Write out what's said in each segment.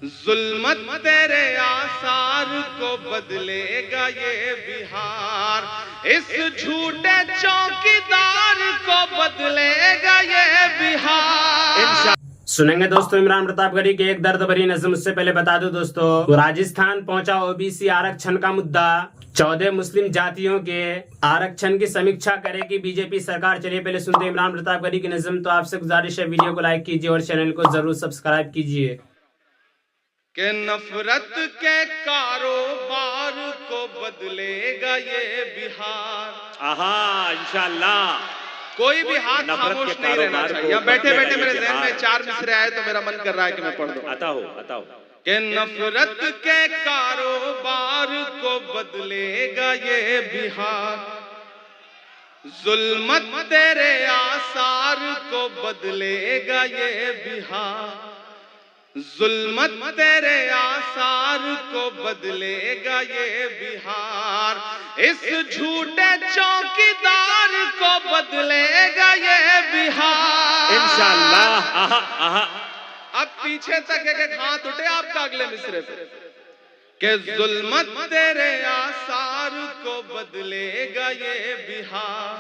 ظلمت تیرے آثار کو بدلے گا یہ بہار، اس جھوٹے چوکیدار کو بدلے گا یہ بہار۔ سنیں گے دوستو عمران پرتاپ گڑھی کی ایک درد بھری نظم۔ اس سے پہلے بتا دوں دوستو، راجستھان پہنچا OBC آرکشن کا مدعا، 14 مسلم جاتیوں کے آرکشن کی سمیکشا کرے گی BJP سرکار۔ چلیے پہلے سنتے ہیں عمران پرتاپ گڑھی کی نظم۔ تو آپ سے گزارش ہے ویڈیو کو لائک کیجیے اور چینل کو ضرور سبسکرائب کیجیے۔ کہ نفرت کے کاروبار کو بدلے گا یہ بہار۔ آہا انشاءاللہ کوئی بھی ہاتھ خاموش نہیں رہنا چاہیے۔ بیٹھے بیٹھے میرے ذہن میں 4 مصرے آئے تو میرا من کر رہا ہے کہ میں پڑھ دوں۔ عطا ہو کہ نفرت کے کاروبار کو بدلے گا یہ بہار، ظلمت تیرے آثار کو بدلے گا یہ بہار، ظلمت تیرے آثار کو بدلے گا یہ بہار، اس جھوٹے چوکیدار کو بدلے گا یہ بہار۔ انشاءاللہ۔ اب پیچھے تک ایک ہاتھ اٹھے آپ کا اگلے مصرے پہ، کہ ظلمت تیرے آثار کو بدلے گا یہ بہار،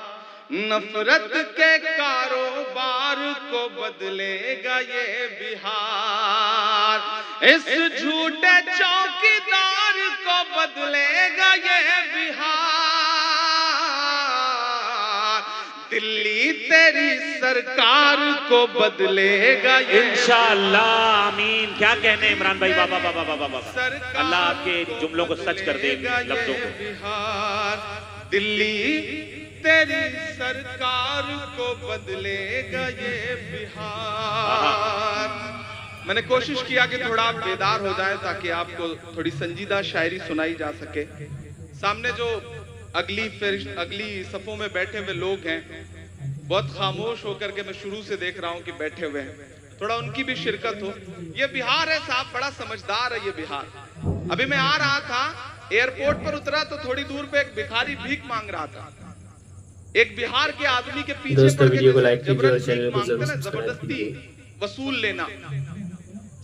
نفرت کے کاروبار کو بدلے گا یہ بہار، اس جھوٹے چوکیدار کو بدلے گا یہ بہار، دلی تیری سرکار کو بدلے گا یہ انشاءاللہ آمین۔ کیا کہنے عمران بھائی، بابا بابا بابا بابا، اللہ آپ کے جملوں کو سچ کر دے، لفظوں کو۔ بہار دلی تیری سرکار کو بدلے گا یہ بہار۔ میں نے کوشش کیا کہ تھوڑا آپ بیدار ہو جائیں تاکہ آپ کو تھوڑی سنجیدہ شاعری سنائی جا سکے۔ سامنے جو اگلی صفوں میں بیٹھے ہوئے لوگ ہیں، بہت خاموش ہو کر کے میں شروع سے دیکھ رہا ہوں کہ بیٹھے ہوئے ہیں، تھوڑا ان کی بھی شرکت ہو۔ یہ بہار ہے صاحب، بڑا سمجھدار ہے یہ بہار۔ ابھی میں آ رہا تھا، ایئرپورٹ پر اترا تو تھوڑی دور پہ ایک بھکاری بھیک مانگ رہا تھا۔ ایک بہار کے آدمی کے پیچھے دوستو پڑھ ویڈیو کو کے لائک کیجیے اور جبرن چینل بھیک کو ضرور مانگتے نا، سبسکرائب زبردستی کیجیے۔ وصول لینا۔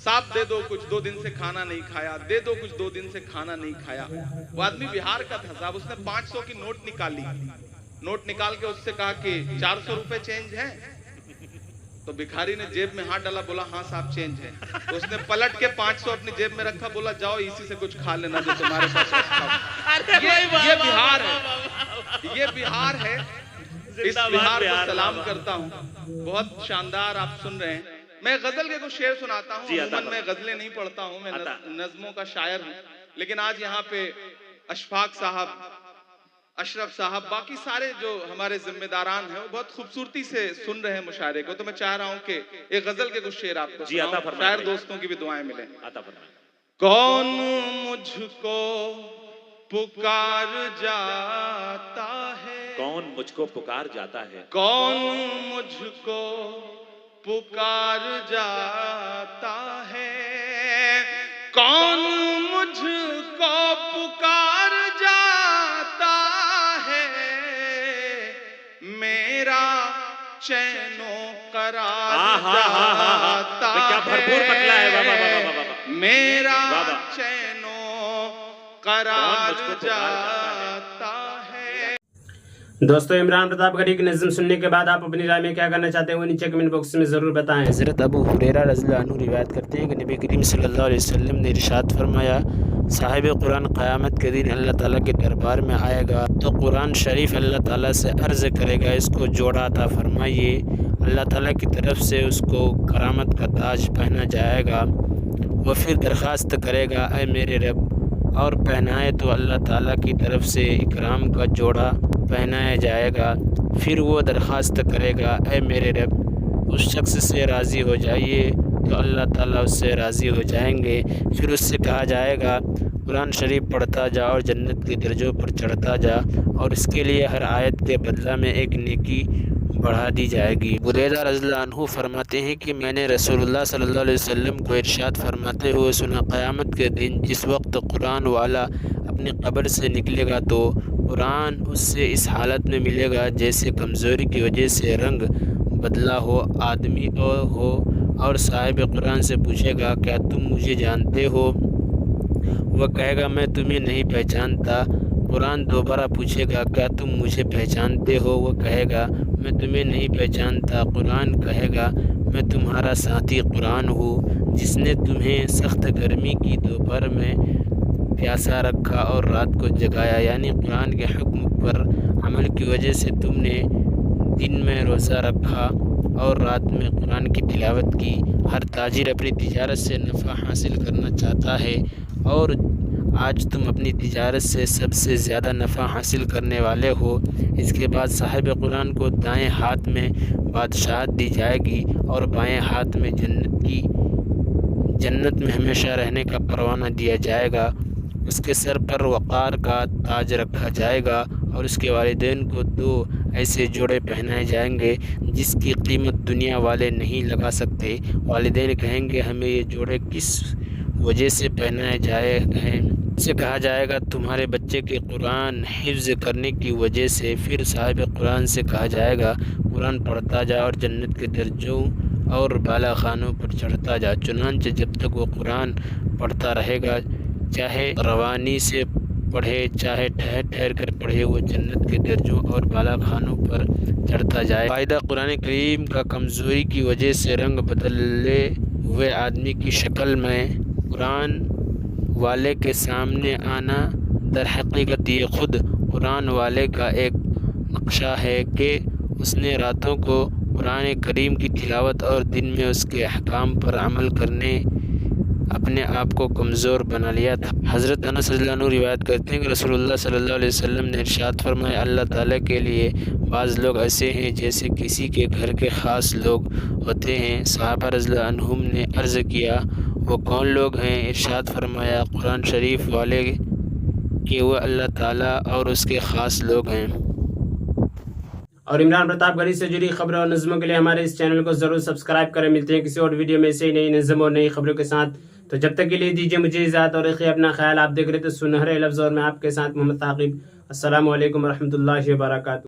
صاحب دے دو کچھ، 2 دن سے کھانا نہیں کھایا، دے دو کچھ، 2 دن سے کھانا نہیں کھایا۔ وہ آدمی بہار کا تھا صاحب، اس نے 500 کی نوٹ نکالی، نوٹ نکال کے اس سے کہا کہ 400 روپے چینج ہے؟ تو بھکاری نے جیب میں ہاتھ ڈالا، بولا ہاں صاحب چینج ہے۔ تو اس نے پلٹ کے 500 اپنی جیب میں رکھا، بولا جاؤ اسی سے کچھ کھا لینا جو تمہارے پاس ہے۔ یہ بہار ہے، یہ بہار ہے۔ اس بہار کو سلام کرتا ہوں، بہت شاندار آپ سن رہے ہیں۔ میں غزل کے کچھ شعر سناتا ہوں، عموماً میں غزلیں نہیں پڑھتا ہوں، میں نظموں کا شاعر ہوں، لیکن آج یہاں پہ اشفاق صاحب، اشرف صاحب، باقی سارے جو ہمارے ذمہ داران ہیں وہ بہت خوبصورتی سے سن رہے ہیں مشاعرے کو، تو میں چاہ رہا ہوں کہ ایک غزل کے کچھ شعر آپ کو سناؤں، شاعر دوستوں کی بھی دعائیں ملیں۔ کون مجھ کو پکار جاتا ہے، کون مجھ کو پکار جاتا ہے، کون مجھ کو پکار جاتا ہے، کون مجھ کو پکار جاتا ہے، میرا چین و قرار جاتا ہے، میرا چین و قرار جاتا ہے۔ دوستو عمران پرتاپ گڑھی کی نظم سننے کے بعد آپ اپنی رائے میں کیا کرنا چاہتے ہیں وہ نیچے کمنٹ باکس میں ضرور بتائیں۔ حضرت ابو ہریرہ رضی اللہ عنہ روایت کرتے ہیں کہ نبی کریم صلی اللہ علیہ وسلم نے ارشاد فرمایا، صاحب قرآن قیامت کے دن اللہ تعالیٰ کے دربار میں آئے گا تو قرآن شریف اللہ تعالیٰ سے عرض کرے گا، اس کو جوڑا عطا فرمائیے۔ اللہ تعالیٰ کی طرف سے اس کو کرامت کا تاج پہنا جائے گا۔ وہ پھر درخواست کرے گا، اے میرے رب، اور پہنائے تو اللہ تعالیٰ کی طرف سے اکرام کا جوڑا پہنایا جائے گا۔ پھر وہ درخواست کرے گا، اے میرے رب، اس شخص سے راضی ہو جائیے، تو اللہ تعالیٰ اس سے راضی ہو جائیں گے۔ پھر اس سے کہا جائے گا، قرآن شریف پڑھتا جا اور جنت کے درجوں پر چڑھتا جا، اور اس کے لیے ہر آیت کے بدلہ میں ایک نیکی بڑھا دی جائے گی۔ بریدہ رضی اللہ عنہ فرماتے ہیں کہ میں نے رسول اللہ صلی اللہ علیہ وسلم کو ارشاد فرماتے ہوئے سنا، قیامت کے دن جس وقت قرآن والا اپنی قبر سے نکلے گا تو قرآن اس سے اس حالت میں ملے گا جیسے کمزوری کی وجہ سے رنگ بدلا ہو، آدمی ہو اور صاحب قرآن سے پوچھے گا کیا تم مجھے جانتے ہو؟ وہ کہے گا میں تمہیں نہیں پہچانتا۔ قرآن دوبارہ پوچھے گا کیا تم مجھے پہچانتے ہو؟ وہ کہے گا میں تمہیں نہیں پہچانتا۔ قرآن کہے گا میں تمہارا ساتھی قرآن ہوں جس نے تمہیں سخت گرمی کی دوپہر میں پیاسا رکھا اور رات کو جگایا، یعنی قرآن کے حکم پر عمل کی وجہ سے تم نے دن میں روزہ رکھا اور رات میں قرآن کی تلاوت کی۔ ہر تاجر اپنی تجارت سے نفع حاصل کرنا چاہتا ہے اور آج تم اپنی تجارت سے سب سے زیادہ نفع حاصل کرنے والے ہو۔ اس کے بعد صاحب قرآن کو دائیں ہاتھ میں بادشاہت دی جائے گی اور بائیں ہاتھ میں جنت میں ہمیشہ رہنے کا پروانہ دیا جائے گا۔ اس کے سر پر وقار کا تاج رکھا جائے گا اور اس کے والدین کو 2 ایسے جوڑے پہنائے جائیں گے جس کی قیمت دنیا والے نہیں لگا سکتے۔ والدین کہیں گے ہمیں یہ جوڑے کس وجہ سے پہنائے جائے ہیں؟ سے کہا جائے گا تمہارے بچے کے قرآن حفظ کرنے کی وجہ سے۔ پھر صاحب قرآن سے کہا جائے گا قرآن پڑھتا جا اور جنت کے درجوں اور بالا خانوں پر چڑھتا جا۔ چنانچہ جب تک وہ قرآن پڑھتا رہے گا، چاہے روانی سے پڑھے چاہے ٹھہر ٹھہر کر پڑھے، وہ جنت کے درجوں اور بالا خانوں پر چڑھتا جائے۔ فائدہ قرآن کریم کا کمزوری کی وجہ سے رنگ بدلے ہوئے آدمی کی شکل میں قرآن والے کے سامنے آنا، در حقیقت یہ خود قرآن والے کا ایک نقشہ ہے کہ اس نے راتوں کو قرآن کریم کی تلاوت اور دن میں اس کے احکام پر عمل کرنے اپنے آپ کو کمزور بنا لیا تھا۔ حضرت انس رضی اللہ عنہ روایت کرتے ہیں کہ رسول اللہ صلی اللہ علیہ وسلم نے ارشاد فرمایا اللہ تعالیٰ کے لیے بعض لوگ ایسے ہیں جیسے کسی کے گھر کے خاص لوگ ہوتے ہیں۔ صحابہ رضی اللہ عنہم نے عرض کیا وہ کون لوگ ہیں؟ ارشاد فرمایا قرآن شریف والے کہ وہ اللہ تعالیٰ اور اس کے خاص لوگ ہیں۔ اور عمران پرتاپ گڑھی سے جڑی خبروں اور نظموں کے لیے ہمارے اس چینل کو ضرور سبسکرائب کریں۔ ملتے ہیں کسی اور ویڈیو میں ایسے ہی نئی نظم اور نئی خبروں کے ساتھ، تو جب تک کے لیے دیجیے مجھے اجازت اور رکھیے اپنا خیال۔ آپ دیکھ رہے تھے سنہرے لفظ اور میں آپ کے ساتھ محمد ثاقب۔ السلام علیکم ورحمۃ اللہ وبرکاتہ۔